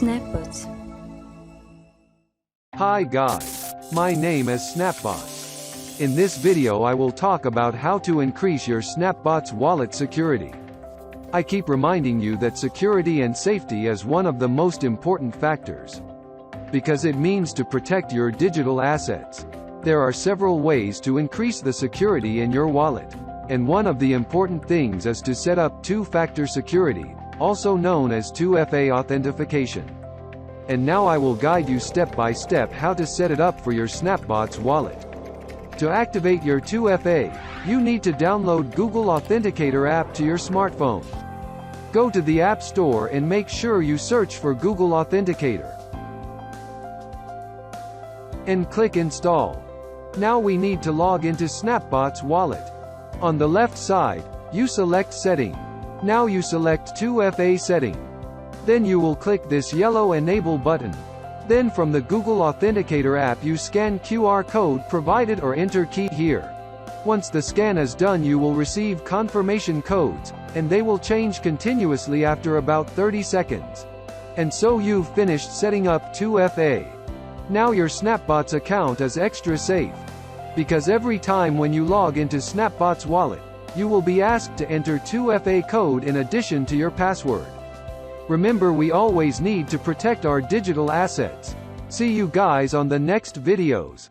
SnapBots. Hi guys, my name is SnapBots. In this video I will talk about how to increase your SnapBots wallet security. I keep reminding you that security and safety is one of the most important factors, because it means to protect your digital assets. There are several ways to increase the security in your wallet, and one of the important things is to set up two-factor security, also known as 2FA authentication. And now I will guide you step by step how to set it up for your SnapBots wallet. To activate your 2FA, you need to download Google Authenticator app to your smartphone. Go to the App Store and make sure you search for Google Authenticator and click Install. Now we need to log into SnapBots wallet. On the left side, you select Setting. Now you select 2FA setting. Then you will click this yellow Enable button. Then from the Google Authenticator app you scan QR code provided or enter key here. Once the scan is done you will receive confirmation codes, and they will change continuously after about 30 seconds. And so you've finished setting up 2FA. Now your SnapBots account is extra safe, because every time when you log into SnapBots wallet, you will be asked to enter 2FA code in addition to your password. Remember, we always need to protect our digital assets. See you guys on the next videos.